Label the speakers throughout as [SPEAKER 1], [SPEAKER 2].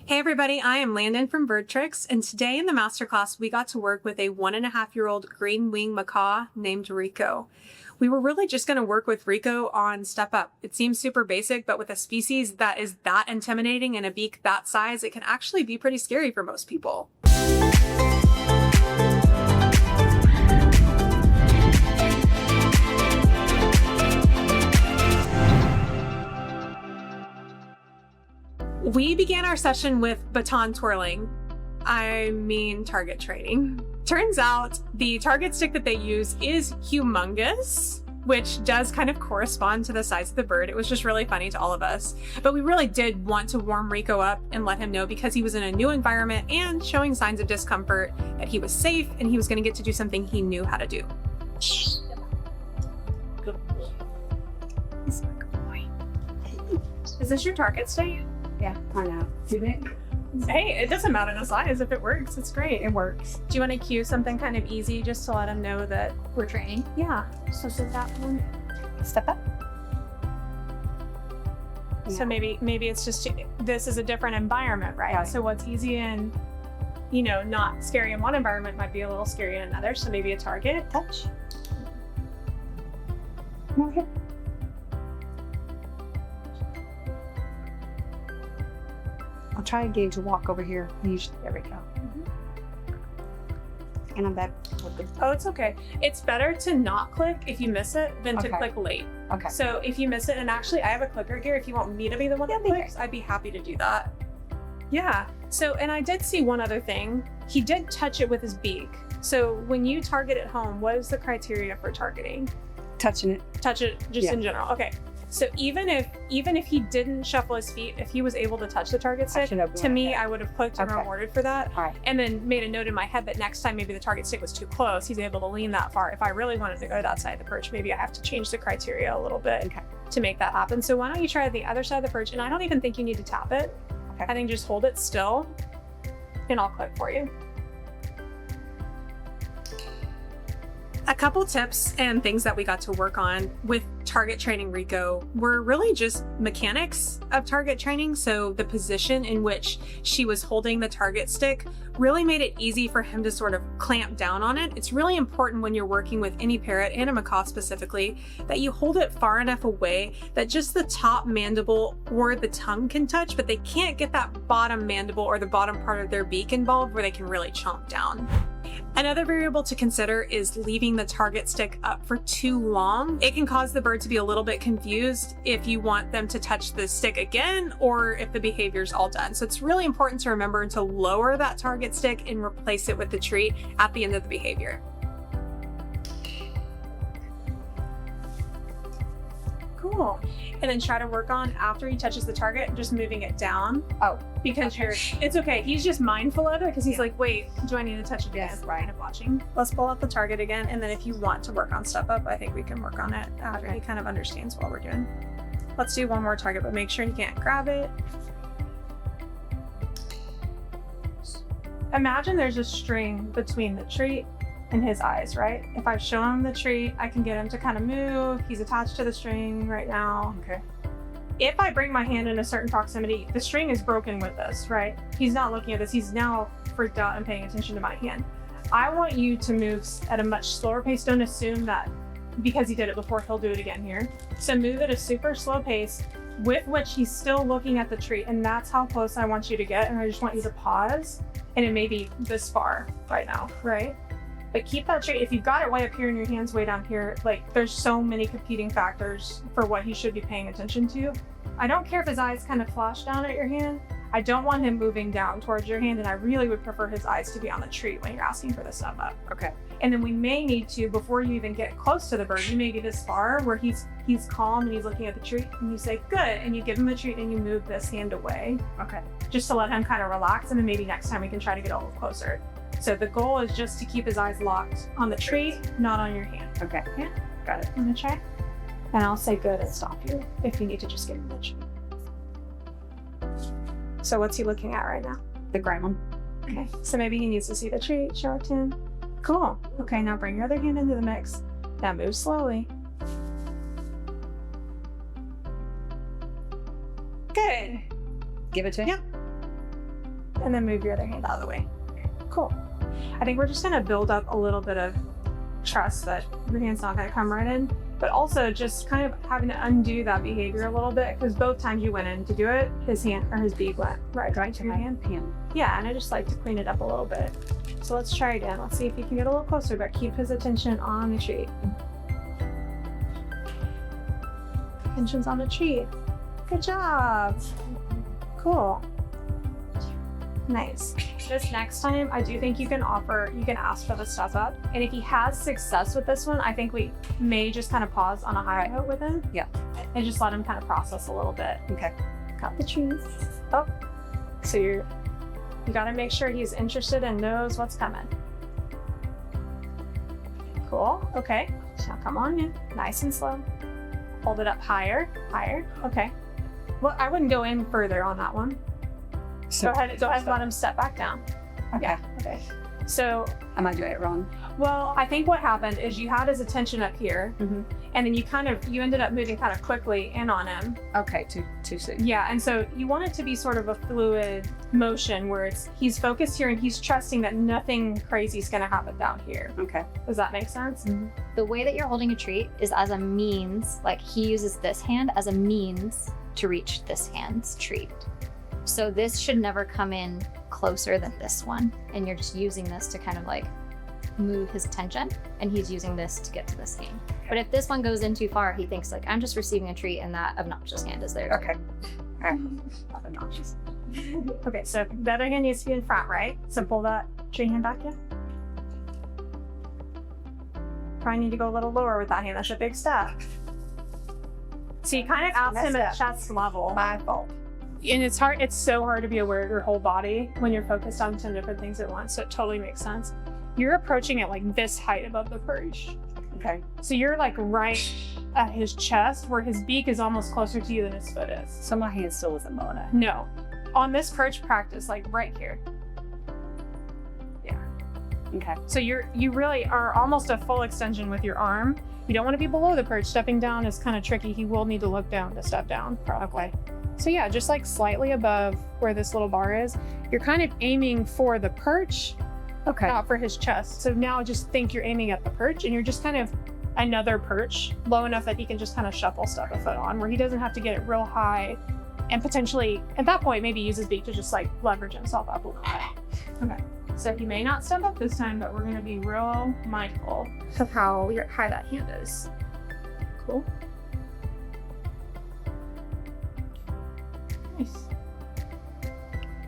[SPEAKER 1] Hey everybody, I am Landon from BirdTricks, and today in the masterclass we got to work with a 1.5-year-old green wing macaw named Rico. We were really just going to work with Rico on Step Up. It seems super basic, but with a species that is that intimidating and a beak that size, it can actually be pretty scary for most people. We began our session with baton twirling. I mean target training. Turns out the target stick that they use is humongous, which does kind of correspond to the size of the bird. It was just really funny to all of us. But we really did want to warm Rico up and let him know, because he was in a new environment and showing signs of discomfort, that he was safe and he was going to get to do something he knew how to do.
[SPEAKER 2] Good boy. He's a good boy. Is this your target stick?
[SPEAKER 3] Yeah, I know. Too big?
[SPEAKER 1] Hey, it doesn't matter the size. If it works, it's great.
[SPEAKER 3] It works.
[SPEAKER 1] Do you want to cue something kind of easy just to let him know that
[SPEAKER 2] We're training.
[SPEAKER 1] yeah.
[SPEAKER 2] So that one.
[SPEAKER 3] Step up.
[SPEAKER 1] So maybe it's just, this is a different environment, right?
[SPEAKER 3] Right.
[SPEAKER 1] So what's easy and, you know, not scary in one environment might be a little scary in another. So maybe a target.
[SPEAKER 3] Touch. Come over here. I'll try again to walk over here. Usually, there we go. And I'm back.
[SPEAKER 1] Oh, it's okay. It's better to not click if you miss it than to
[SPEAKER 3] Okay.
[SPEAKER 1] click late.
[SPEAKER 3] Okay.
[SPEAKER 1] So if you miss it, and actually I have a clicker here, if you want me to be the one
[SPEAKER 3] Yeah,
[SPEAKER 1] that
[SPEAKER 3] be
[SPEAKER 1] clicks, I'd be happy to do that. Yeah. So, and I did see one other thing. He did touch it with his beak. So when you target at home, what is the criteria for targeting?
[SPEAKER 3] Touching it.
[SPEAKER 1] Touch it just
[SPEAKER 3] Yeah.
[SPEAKER 1] in general. Okay. So even if he didn't shuffle his feet, if he was able to touch the target stick,
[SPEAKER 3] should open
[SPEAKER 1] to
[SPEAKER 3] like
[SPEAKER 1] me,
[SPEAKER 3] that.
[SPEAKER 1] I would have clicked and
[SPEAKER 3] Okay.
[SPEAKER 1] rewarded for that.
[SPEAKER 3] All right.
[SPEAKER 1] And then made a note in my head that next time maybe the target stick was too close, he's able to lean that far. If I really wanted to go to that side of the perch, maybe I have to change the criteria a little bit
[SPEAKER 3] Okay.
[SPEAKER 1] to make that happen. So why don't you try the other side of the perch? And I don't even think you need to tap it.
[SPEAKER 3] Okay.
[SPEAKER 1] I think just hold it still and I'll click for you. A couple tips and things that we got to work on with target training Rico were really just mechanics of target training. So the position in which she was holding the target stick really made it easy for him to sort of clamp down on it. It's really important when you're working with any parrot, and a macaw specifically, that you hold it far enough away that just the top mandible or the tongue can touch, but they can't get that bottom mandible or the bottom part of their beak involved where they can really chomp down. Another variable to consider is leaving the target stick up for too long. It can cause the bird to be a little bit confused if you want them to touch the stick again or if the behavior's all done. So it's really important to remember to lower that target stick and replace it with the treat at the end of the behavior. Cool. And then try to work on, after he touches the target, just moving it down.
[SPEAKER 3] Oh.
[SPEAKER 1] Because it's okay. He's just mindful of it because he's like, wait, do I need to touch it again?
[SPEAKER 3] Yes,
[SPEAKER 1] Right. Kind of watching. Let's pull out the target again. And then if you want to work on Step Up, I think we can work on it after he kind of understands what we're doing. Let's do one more target, but make sure you can't grab it. Imagine there's a string between the treat and his eyes, right? If I show him the treat, I can get him to kind of move. He's attached to the string right now.
[SPEAKER 3] Okay.
[SPEAKER 1] If I bring my hand in a certain proximity, the string is broken with this, right? He's not looking at this. He's now freaked out and paying attention to my hand. I want you to move at a much slower pace. Don't assume that because he did it before, he'll do it again here. So move at a super slow pace with which he's still looking at the treat. And that's how close I want you to get. And I just want you to pause. And it may be this far right now, right? But keep that straight. If you've got it way up here and your hand's way down here, like there's so many competing factors for what he should be paying attention to. I don't care if his eyes kind of flash down at your hand. I don't want him moving down towards your hand, and I really would prefer his eyes to be on the treat when you're asking for the Step Up.
[SPEAKER 3] Okay.
[SPEAKER 1] And then we may need to, before you even get close to the bird, you may be this far where he's calm and he's looking at the treat, and you say, good, and you give him the treat and you move this hand away.
[SPEAKER 3] Okay.
[SPEAKER 1] Just to let him kind of relax, and then maybe next time we can try to get a little closer. So the goal is just to keep his eyes locked on the treat, not on your hand.
[SPEAKER 3] Okay.
[SPEAKER 1] Yeah, got it. Want to try? And I'll say good and stop you if you need to just get him the treat. So what's he looking at right now?
[SPEAKER 3] The gray one.
[SPEAKER 1] Okay, so maybe he needs to see the treat. Show it to him. Cool. Okay, now bring your other hand into the mix. Now move slowly. Good.
[SPEAKER 3] Give it to him?
[SPEAKER 1] Yeah. And then move your other hand out of the way. Cool. I think we're just gonna build up a little bit of trust that your hand's not gonna come right in, but also just kind of having to undo that behavior a little bit, because both times you went in to do it, his hand or his beak went right to your hand. Yeah, and I just like to clean it up a little bit. So let's try again. Let's see if you can get a little closer, but keep his attention on the treat. Attention's on the treat. Good job. Cool. Nice. This next time, I do think you can ask for the step up. And if he has success with this one, I think we may just kind of pause on a high note with him.
[SPEAKER 3] Yeah.
[SPEAKER 1] And just let him kind of process a little bit.
[SPEAKER 3] Okay.
[SPEAKER 1] Got the trees. Oh. So you gotta make sure he's interested and knows what's coming. Cool. Okay. Now come on in. Nice and slow. Hold it up higher. Higher. Okay. Well, I wouldn't go in further on that one.
[SPEAKER 3] So,
[SPEAKER 1] Go ahead, let him step back down.
[SPEAKER 3] okay.
[SPEAKER 1] Yeah, okay. So,
[SPEAKER 3] Am I doing it wrong?
[SPEAKER 1] well, I think what happened is you had his attention up here,
[SPEAKER 3] Mm-hmm.
[SPEAKER 1] and then you ended up moving kind of quickly in on him.
[SPEAKER 3] Okay, too soon.
[SPEAKER 1] Yeah, and so you want it to be sort of a fluid motion where he's focused here and he's trusting that nothing crazy is going to happen down here.
[SPEAKER 3] Okay.
[SPEAKER 1] Does that make sense?
[SPEAKER 2] The way that you're holding a treat is as a means, like he uses this hand as a means to reach this hand's treat. So this should never come in closer than this one. And you're just using this to kind of like move his attention, and he's using this to get to this game. But if this one goes in too far, he thinks like, I'm just receiving a treat and that obnoxious hand is there.
[SPEAKER 3] Okay. All right. Not obnoxious.
[SPEAKER 1] Okay, so the other hand needs to be in front, right? So pull that tree hand back in. Probably need to go a little lower with that hand. That's a big step. So you kind of ask him at chest level.
[SPEAKER 3] My fault.
[SPEAKER 1] And it's so hard to be aware of your whole body when you're focused on 10 different things at once. So it totally makes sense. You're approaching it like this height above the perch.
[SPEAKER 3] Okay.
[SPEAKER 1] So you're like right at his chest where his beak is almost closer to you than his foot is.
[SPEAKER 3] So my hand still isn't low enough.
[SPEAKER 1] No. On this perch practice, like right here. Yeah.
[SPEAKER 3] Okay.
[SPEAKER 1] So you really are almost a full extension with your arm. You don't want to be below the perch. Stepping down is kind of tricky. He will need to look down to step down, probably. So yeah, just like slightly above where this little bar is, you're kind of aiming for the perch,
[SPEAKER 3] Okay.
[SPEAKER 1] not for his chest. So now just think you're aiming at the perch, and you're just kind of another perch low enough that he can just kind of shuffle step a foot on, where he doesn't have to get it real high, and potentially at that point maybe use his beak to just like leverage himself up a little bit. Okay. So he may not step up this time, but we're going to be real mindful of how high that hand is. Cool. Nice.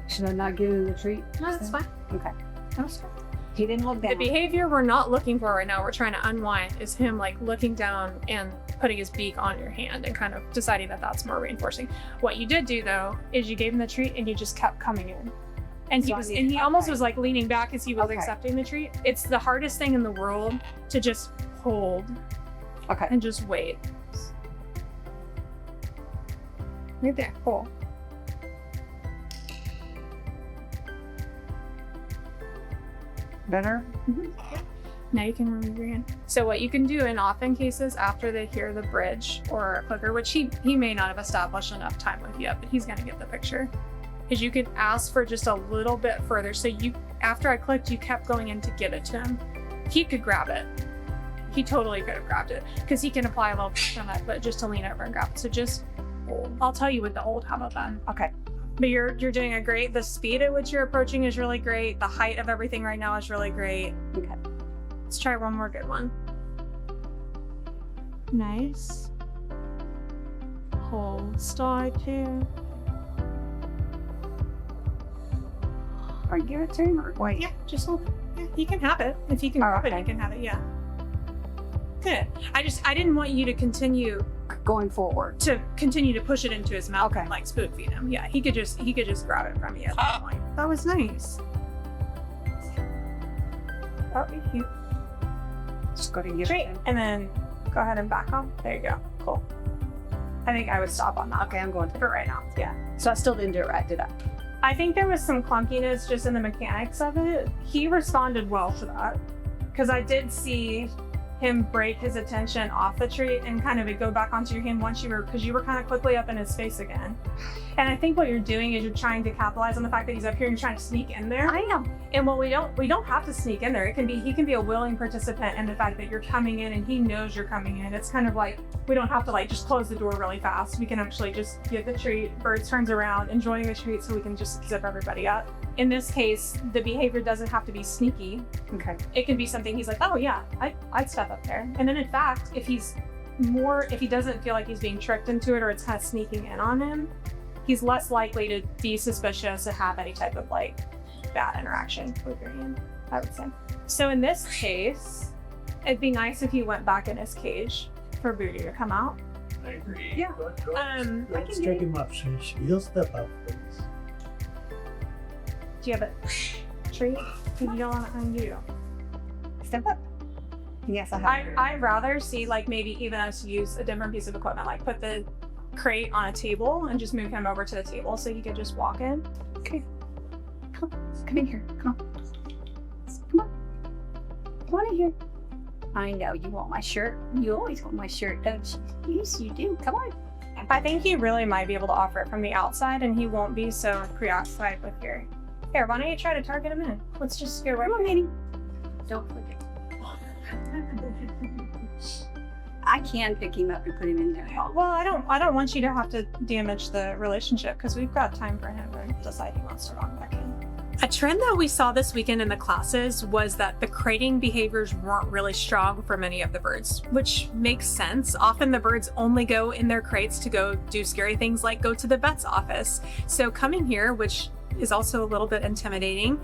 [SPEAKER 3] Should I not give him the treat?
[SPEAKER 1] No, that's fine.
[SPEAKER 3] Okay.
[SPEAKER 1] That's fine.
[SPEAKER 3] He didn't look down.
[SPEAKER 1] The behavior we're not looking for right now, we're trying to unwind, is him like looking down and putting his beak on your hand and kind of deciding that that's more reinforcing. What you did do though, is you gave him the treat and you just kept coming in. And he almost was like leaning back as he was accepting the treat. It's the hardest thing in the world to just hold
[SPEAKER 3] Okay.
[SPEAKER 1] and just wait. Right there, cool.
[SPEAKER 3] Better?
[SPEAKER 1] Now you can remove your hand. So what you can do in often cases after they hear the bridge or clicker, which he may not have established enough time with yet, but he's gonna get the picture, is you can ask for just a little bit further. So after I clicked, you kept going in to get it to him. He could grab it. He totally could have grabbed it because he can apply a little push on it, but just to lean over and grab it. So just hold. I'll tell you with the hold. How about that?
[SPEAKER 3] Okay.
[SPEAKER 1] But you're doing a great. The speed at which you're approaching is really great. The height of everything right now is really great.
[SPEAKER 3] Okay.
[SPEAKER 1] Let's try one more good one. Nice. Hold. Start here.
[SPEAKER 3] Or give it to him or wait.
[SPEAKER 1] Yeah, just hold it. Yeah, he can have it. If he can grab it,
[SPEAKER 3] okay.
[SPEAKER 1] he can have it. Yeah. Good. I didn't want you to continue
[SPEAKER 3] Going forward.
[SPEAKER 1] to push it into his mouth and like spoon feed him. Yeah, he could just grab it from you at that point. That was nice. Oh, you
[SPEAKER 3] Just go to give
[SPEAKER 1] great.
[SPEAKER 3] it to him.
[SPEAKER 1] And then go ahead and back off. There you go. Cool. I think I would stop on that.
[SPEAKER 3] Okay, I'm going to.
[SPEAKER 1] For right now. Yeah.
[SPEAKER 3] So I still didn't do it right, did I?
[SPEAKER 1] I think there was some clunkiness just in the mechanics of it. He responded well to that because I did see him break his attention off the treat and kind of it go back onto your hand once because you were kind of quickly up in his face again. And I think what you're doing is you're trying to capitalize on the fact that he's up here and you're trying to sneak in there.
[SPEAKER 3] I am.
[SPEAKER 1] And what we don't have to sneak in there. He can be a willing participant in the fact that you're coming in and he knows you're coming in. It's kind of like we don't have to like just close the door really fast. We can actually just give the treat, bird turns around, enjoying the treat, so we can just zip everybody up. In this case, the behavior doesn't have to be sneaky.
[SPEAKER 3] Okay.
[SPEAKER 1] It can be something he's like, oh yeah, I'd step up there. And then in fact, if he doesn't feel like he's being tricked into it or it's kind of sneaking in on him, he's less likely to be suspicious and have any type of like bad interaction with your hand, I would say. So in this case, it'd be nice if he went back in his cage for Booty to come out.
[SPEAKER 4] I agree.
[SPEAKER 3] Yeah.
[SPEAKER 4] Let's take him up, he'll step up, please.
[SPEAKER 1] Do you have a treat? You don't want to undo.
[SPEAKER 3] Step up. Yes, I have.
[SPEAKER 1] I'd rather see like maybe even us use a different piece of equipment, like put the crate on a table and just move him over to the table so he could just walk in.
[SPEAKER 3] Okay. Come in here. Come on. Come on in here. I know you want my shirt. You always want my shirt, don't you? Yes, you do. Come on.
[SPEAKER 1] I think he really might be able to offer it from the outside and he won't be so preoccupied with your... Here, why don't you try to target him in? Let's just go right.
[SPEAKER 3] Come on, Minnie. Don't flip it. I can pick him up and put him in there.
[SPEAKER 1] Well, I don't want you to have to damage the relationship because we've got time for him to decide he wants to walk back in. A trend that we saw this weekend in the classes was that the crating behaviors weren't really strong for many of the birds, which makes sense. Often the birds only go in their crates to go do scary things like go to the vet's office. So coming here, which is also a little bit intimidating,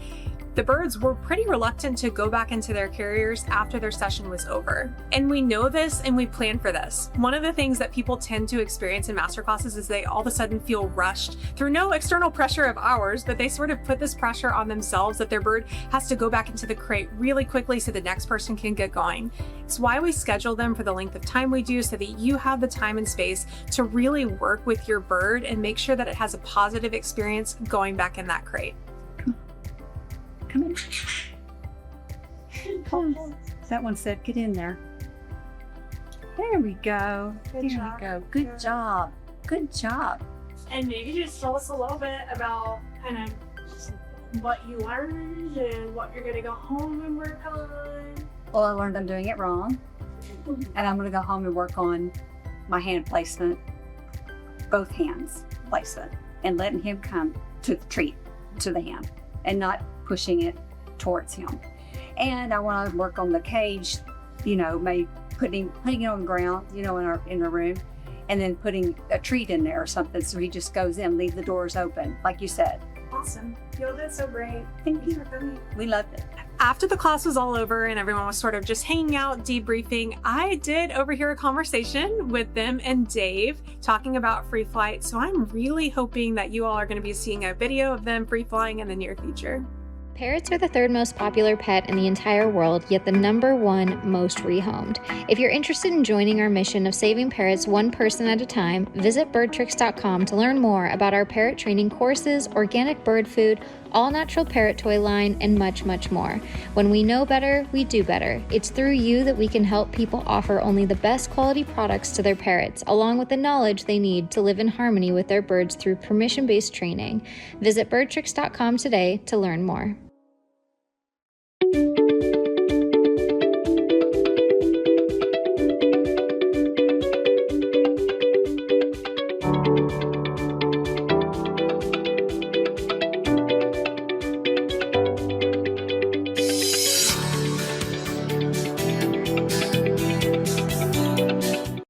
[SPEAKER 1] the birds were pretty reluctant to go back into their carriers after their session was over. And we know this and we plan for this. One of the things that people tend to experience in master classes is they all of a sudden feel rushed through no external pressure of ours, but they sort of put this pressure on themselves that their bird has to go back into the crate really quickly so the next person can get going. It's why we schedule them for the length of time we do so that you have the time and space to really work with your bird and make sure that it has a positive experience going back in that crate.
[SPEAKER 3] Come in. Come on. That one said, get in there. There we go.
[SPEAKER 1] Good
[SPEAKER 3] There
[SPEAKER 1] job.
[SPEAKER 3] we go. Good job. Good job.
[SPEAKER 1] And maybe just tell us a little bit about kind of what you learned and what you're gonna go home and work on.
[SPEAKER 3] Well, I learned I'm doing it wrong. And I'm going to go home and work on my hand placement, both hands placement, and letting him come to the treat, to the hand, and not pushing it towards him. And I want to work on the cage, maybe putting it on the ground, in our room, and then putting a treat in there or something so he just goes in, leave the doors open, like you said.
[SPEAKER 1] Awesome. You did so great.
[SPEAKER 3] Thank
[SPEAKER 1] Thanks
[SPEAKER 3] you.
[SPEAKER 1] for coming.
[SPEAKER 3] We loved it.
[SPEAKER 1] After the class was all over and everyone was sort of just hanging out, debriefing, I did overhear a conversation with them and Dave talking about free flight. So I'm really hoping that you all are going to be seeing a video of them free flying in the near future.
[SPEAKER 2] Parrots are the third most popular pet in the entire world, yet the #1 most rehomed. If you're interested in joining our mission of saving parrots one person at a time, visit birdtricks.com to learn more about our parrot training courses, organic bird food, all-natural parrot toy line, and much, much more. When we know better, we do better. It's through you that we can help people offer only the best quality products to their parrots, along with the knowledge they need to live in harmony with their birds through permission-based training. Visit birdtricks.com today to learn more.